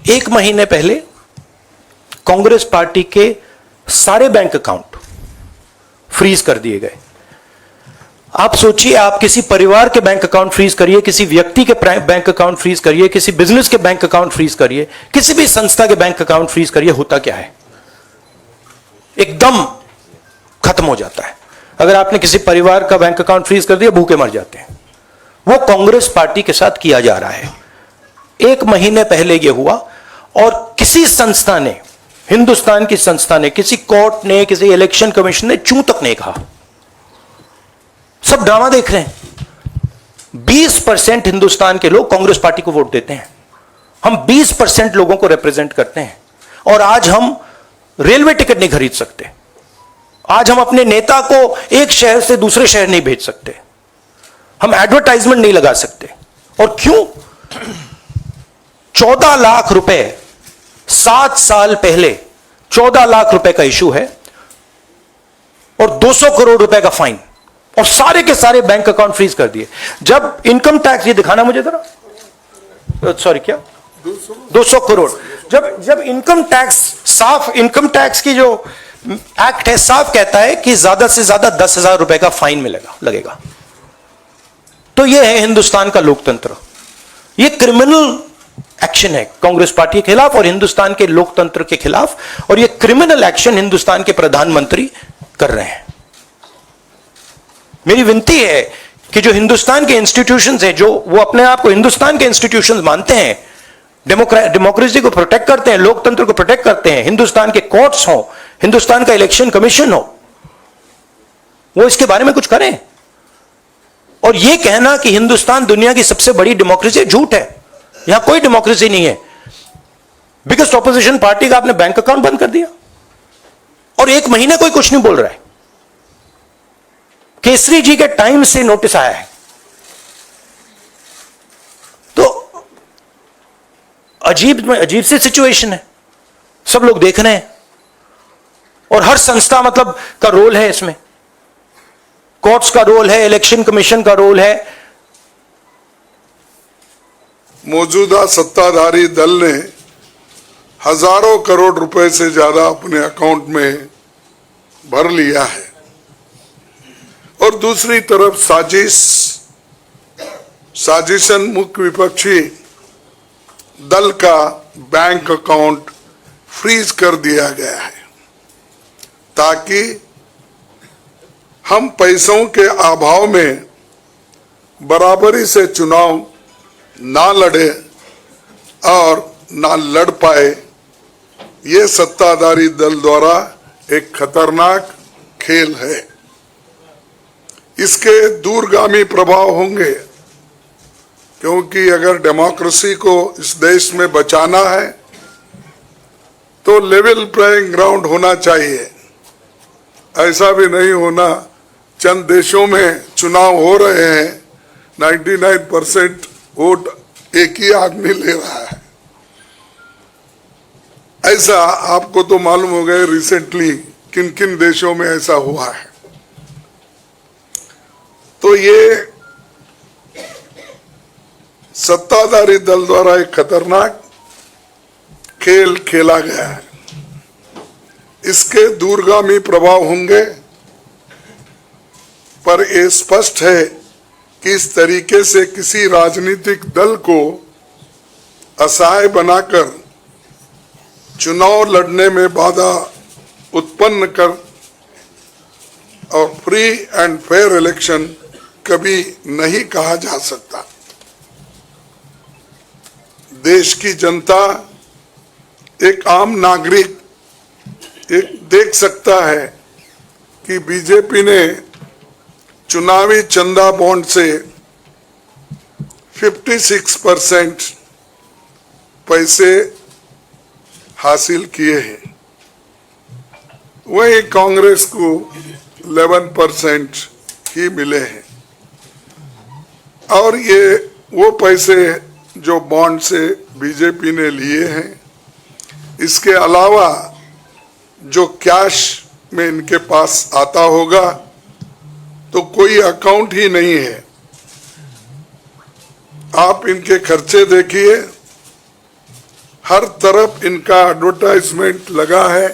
एक महीने पहले कांग्रेस पार्टी के सारे बैंक अकाउंट फ्रीज कर दिए गए। आप सोचिए, आप किसी परिवार के बैंक अकाउंट फ्रीज करिए, किसी व्यक्ति के बैंक अकाउंट फ्रीज करिए, किसी बिजनेस के बैंक अकाउंट फ्रीज करिए, किसी भी संस्था के बैंक अकाउंट फ्रीज करिए, होता क्या है? एकदम खत्म हो जाता है। अगर आपने किसी परिवार का बैंक अकाउंट फ्रीज कर दिया, भूखे मर जाते हैं। वो कांग्रेस पार्टी के साथ किया जा रहा है। एक महीने पहले यह हुआ और किसी संस्था ने, हिंदुस्तान की संस्था ने, किसी कोर्ट ने, किसी इलेक्शन कमीशन ने चूं तक नहीं कहा। सब ड्रामा देख रहे हैं। 20% हिंदुस्तान के लोग कांग्रेस पार्टी को वोट देते हैं। हम 20% लोगों को रिप्रेजेंट करते हैं और आज हम रेलवे टिकट नहीं खरीद सकते। आज हम अपने नेता को एक शहर से दूसरे शहर नहीं भेज सकते। हम एडवर्टाइजमेंट नहीं लगा सकते। और क्यों? 14 लाख रुपए 7 साल पहले 14 लाख रुपए का इशू है और 200 करोड़ रुपए का फाइन, और सारे के सारे बैंक अकाउंट फ्रीज कर दिए। जब इनकम टैक्स, ये दिखाना मुझे जरा, सॉरी, क्या 200 करोड़, जब इनकम टैक्स, साफ इनकम टैक्स की जो एक्ट है साफ कहता है कि ज्यादा से ज्यादा 10,000 रुपए का फाइन लगेगा। तो यह है हिंदुस्तान का लोकतंत्र। यह क्रिमिनल एक्शन है कांग्रेस पार्टी के खिलाफ और हिंदुस्तान के लोकतंत्र के खिलाफ, और यह क्रिमिनल एक्शन हिंदुस्तान के प्रधानमंत्री कर रहे हैं। मेरी विनती है कि जो हिंदुस्तान के इंस्टीट्यूशंस हैं, जो वो अपने आप को हिंदुस्तान के इंस्टीट्यूशंस मानते हैं, डेमोक्रेसी को प्रोटेक्ट करते हैं, लोकतंत्र को प्रोटेक्ट करते हैं, हिंदुस्तान के कोर्ट्स हो, हिंदुस्तान का इलेक्शन कमीशन हो, वो इसके बारे में कुछ करें। और यह कहना कि हिंदुस्तान दुनिया की सबसे बड़ी डेमोक्रेसी, झूठ है। यहां कोई डेमोक्रेसी नहीं है। बिगेस्ट ऑपोजिशन पार्टी का आपने बैंक अकाउंट बंद कर दिया और एक महीने कोई कुछ नहीं बोल रहा है। केसरी जी के टाइम से नोटिस आया है। तो अजीब सी सिचुएशन है। सब लोग देख रहे हैं और हर संस्था मतलब का रोल है इसमें। कोर्ट्स का रोल है, इलेक्शन कमीशन का रोल है। मौजूदा सत्ताधारी दल ने हजारों करोड़ रुपए से ज्यादा अपने अकाउंट में भर लिया है और दूसरी तरफ साजिशन मुख्य विपक्षी दल का बैंक अकाउंट फ्रीज कर दिया गया है ताकि हम पैसों के अभाव में बराबरी से चुनाव ना लड़े और ना लड़ पाए। ये सत्ताधारी दल द्वारा एक खतरनाक खेल है। इसके दूरगामी प्रभाव होंगे, क्योंकि अगर डेमोक्रेसी को इस देश में बचाना है तो लेवल प्लेइंग ग्राउंड होना चाहिए। ऐसा भी नहीं होना चंद देशों में चुनाव हो रहे हैं, 99% वोट एक ही आदमी ले रहा है। ऐसा आपको तो मालूम हो गया रिसेंटली किन किन देशों में ऐसा हुआ है। तो ये सत्ताधारी दल द्वारा एक खतरनाक खेल खेला गया है। इसके दूरगामी प्रभाव होंगे, पर यह स्पष्ट है कि इस तरीके से किसी राजनीतिक दल को असहाय बनाकर चुनाव लड़ने में बाधा उत्पन्न कर और फ्री एंड फेयर इलेक्शन कभी नहीं कहा जा सकता। देश की जनता, एक आम नागरिक एक देख सकता है कि बीजेपी ने चुनावी चंदा बॉन्ड से 56% पैसे हासिल किए हैं, वही कांग्रेस को 11% ही मिले हैं। और ये वो पैसे जो बॉन्ड से बीजेपी ने लिए हैं, इसके अलावा जो कैश में इनके पास आता होगा तो कोई अकाउंट ही नहीं है। आप इनके खर्चे देखिए, हर तरफ इनका एडवर्टाइजमेंट लगा है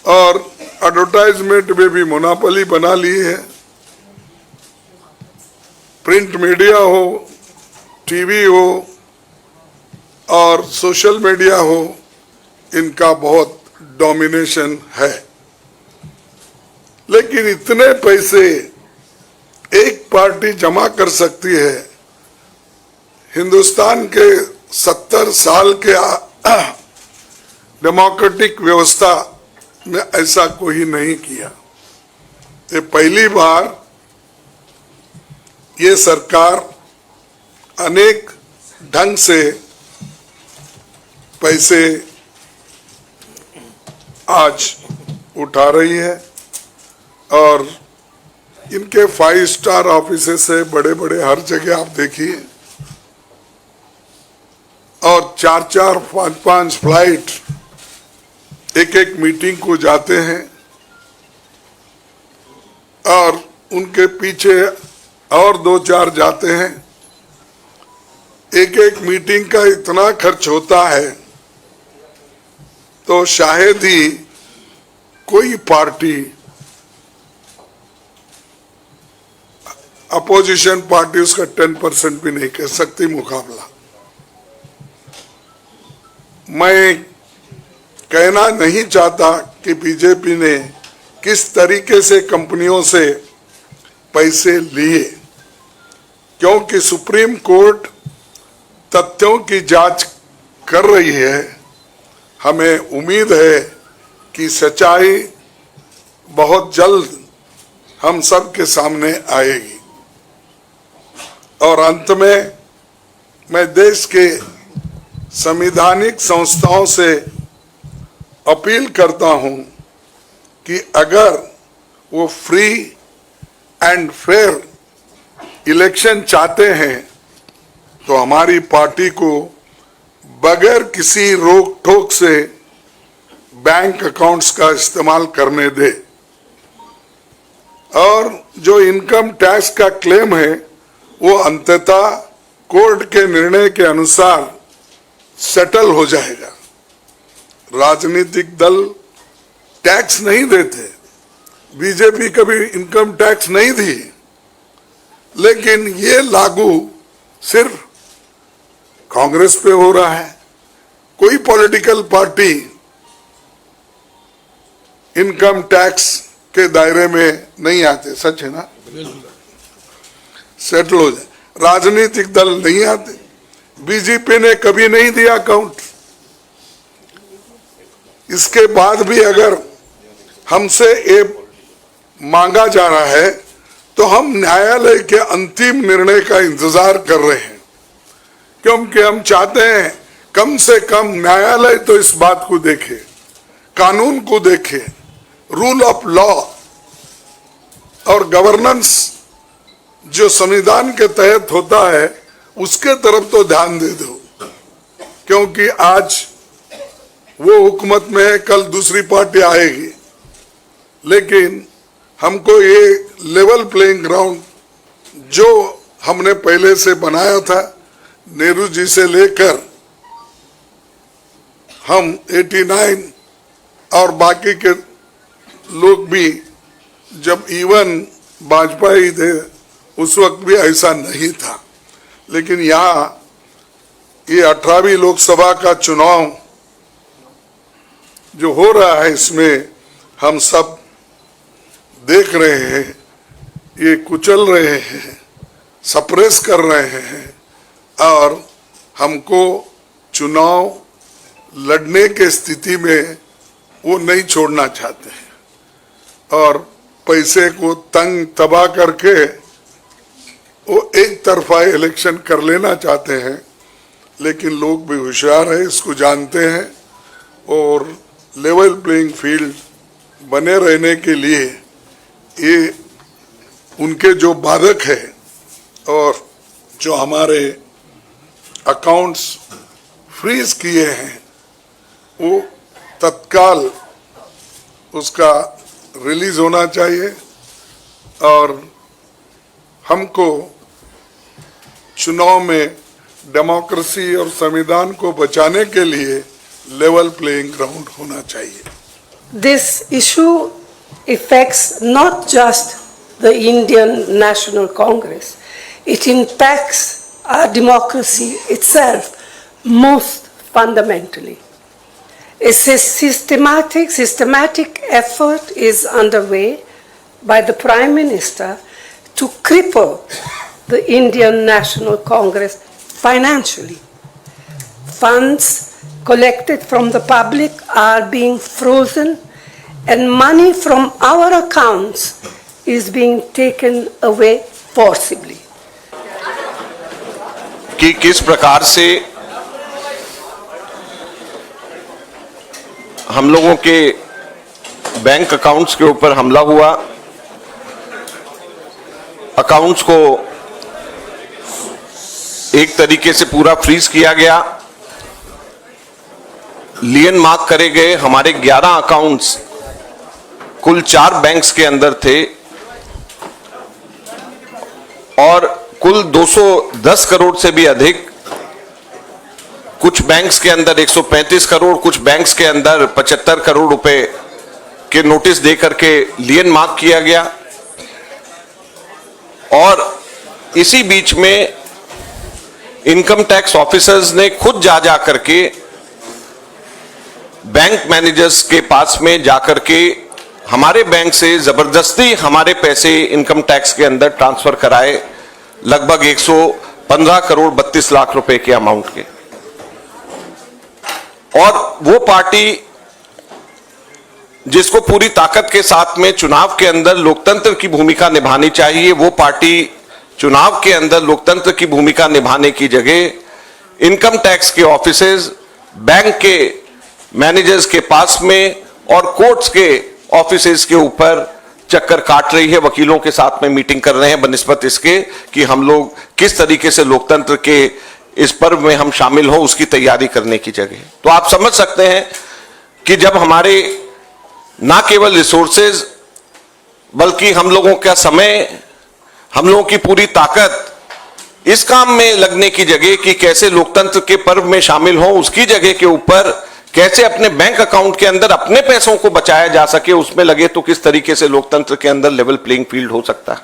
और एडवर्टाइजमेंट में भी मोनोपोली बना ली है। प्रिंट मीडिया हो, टीवी हो और सोशल मीडिया हो, इनका बहुत डोमिनेशन है। लेकिन इतने पैसे एक पार्टी जमा कर सकती है, हिंदुस्तान के 70 साल के डेमोक्रेटिक व्यवस्था में ऐसा कोई नहीं किया। ये पहली बार ये सरकार अनेक ढंग से पैसे आज उठा रही है और इनके 5 स्टार ऑफिसेस से बड़े बड़े हर जगह आप देखिए और 4-4, 5-5 फ्लाइट एक मीटिंग को जाते हैं और उनके पीछे और 2-4 जाते हैं। एक मीटिंग का इतना खर्च होता है तो शायद ही कोई पार्टी, अपोजिशन पार्टी उसका 10% भी नहीं कह सकती मुकाबला। मैं कहना नहीं चाहता कि बीजेपी ने किस तरीके से कंपनियों से पैसे लिए, क्योंकि सुप्रीम कोर्ट तथ्यों की जांच कर रही है। हमें उम्मीद है कि सच्चाई बहुत जल्द हम सब के सामने आएगी। और अंत में मैं देश के संवैधानिक संस्थाओं से अपील करता हूं कि अगर वो फ्री एंड फेयर इलेक्शन चाहते हैं तो हमारी पार्टी को बगैर किसी रोक टोक से बैंक अकाउंट्स का इस्तेमाल करने दे और जो इनकम टैक्स का क्लेम है वो अंततः कोर्ट के निर्णय के अनुसार सेटल हो जाएगा। राजनीतिक दल टैक्स नहीं देते, बीजेपी कभी इनकम टैक्स नहीं दी, लेकिन ये लागू सिर्फ कांग्रेस पे हो रहा है। कोई पॉलिटिकल पार्टी इनकम टैक्स के दायरे में नहीं आते, सच है ना? सेटल हो जाए। राजनीतिक दल नहीं आते, बीजेपी ने कभी नहीं दिया अकाउंट। इसके बाद भी अगर हमसे ये मांगा जा रहा है तो हम न्यायालय के अंतिम निर्णय का इंतजार कर रहे हैं, क्योंकि हम चाहते हैं कम से कम न्यायालय तो इस बात को देखे, कानून को देखे, रूल ऑफ लॉ और गवर्नेंस जो संविधान के तहत होता है उसके तरफ तो ध्यान दे दो। क्योंकि आज वो हुकूमत में है, कल दूसरी पार्टी आएगी, लेकिन हमको ये लेवल प्लेइंग ग्राउंड जो हमने पहले से बनाया था, नेहरू जी से लेकर हम 89 और बाकी के लोग भी, जब इवन वाजपेयी थे उस वक्त भी ऐसा नहीं था। लेकिन यहाँ ये 18वीं लोकसभा का चुनाव जो हो रहा है, इसमें हम सब देख रहे हैं, ये कुचल रहे हैं, सप्रेस कर रहे हैं और हमको चुनाव लड़ने के स्थिति में वो नहीं छोड़ना चाहते हैं और पैसे को तंग तबाह करके वो एक तरफा इलेक्शन कर लेना चाहते हैं। लेकिन लोग भी होशियार है, इसको जानते हैं और लेवल प्लेइंग फील्ड बने रहने के लिए ये उनके जो बाधक है और जो हमारे अकाउंट्स फ्रीज किए हैं वो तत्काल उसका रिलीज होना चाहिए और हमको चुनाव में डेमोक्रेसी और संविधान को बचाने के लिए लेवल प्लेइंग ग्राउंड होना चाहिए। This issue affects not just the Indian National Congress, it impacts our democracy itself most fundamentally. A systematic effort is underway by the Prime Minister to cripple the Indian National Congress financially. Funds collected from the public are being frozen and money from our accounts is being taken away forcibly. कि किस प्रकार से हम लोगों के bank accounts के ऊपर हमला हुआ, अकाउंट्स को एक तरीके से पूरा फ्रीज किया गया, लियन मार्क करे गए। हमारे 11 अकाउंट्स कुल 4 बैंक्स के अंदर थे और कुल 210 करोड़ से भी अधिक, कुछ बैंक्स के अंदर 135 करोड़, कुछ बैंक्स के अंदर 75 करोड़ रुपए के नोटिस देकर के लियन मार्क किया गया। और इसी बीच में इनकम टैक्स ऑफिसर्स ने खुद जा करके बैंक मैनेजर्स के पास में जाकर के हमारे बैंक से जबरदस्ती हमारे पैसे इनकम टैक्स के अंदर ट्रांसफर कराए, लगभग 115 करोड़ 32 लाख रुपए के अमाउंट के। और वो पार्टी जिसको पूरी ताकत के साथ में चुनाव के अंदर लोकतंत्र की भूमिका निभानी चाहिए, वो पार्टी चुनाव के अंदर लोकतंत्र की भूमिका निभाने की जगह इनकम टैक्स के ऑफिसर्स, बैंक के मैनेजर्स के पास में और कोर्ट्स के ऑफिसर्स के ऊपर चक्कर काट रही है, वकीलों के साथ में मीटिंग कर रहे हैं बनिस्बत इसके कि हम लोग किस तरीके से लोकतंत्र के इस पर्व में हम शामिल हो, उसकी तैयारी करने की जगह। तो आप समझ सकते हैं कि जब हमारे ना केवल रिसोर्सेज बल्कि हम लोगों का समय, हम लोगों की पूरी ताकत इस काम में लगने की जगह कि कैसे लोकतंत्र के पर्व में शामिल हो, उसकी जगह के ऊपर कैसे अपने बैंक अकाउंट के अंदर अपने पैसों को बचाया जा सके, उसमें लगे तो किस तरीके से लोकतंत्र के अंदर लेवल प्लेइंग फील्ड हो सकता है।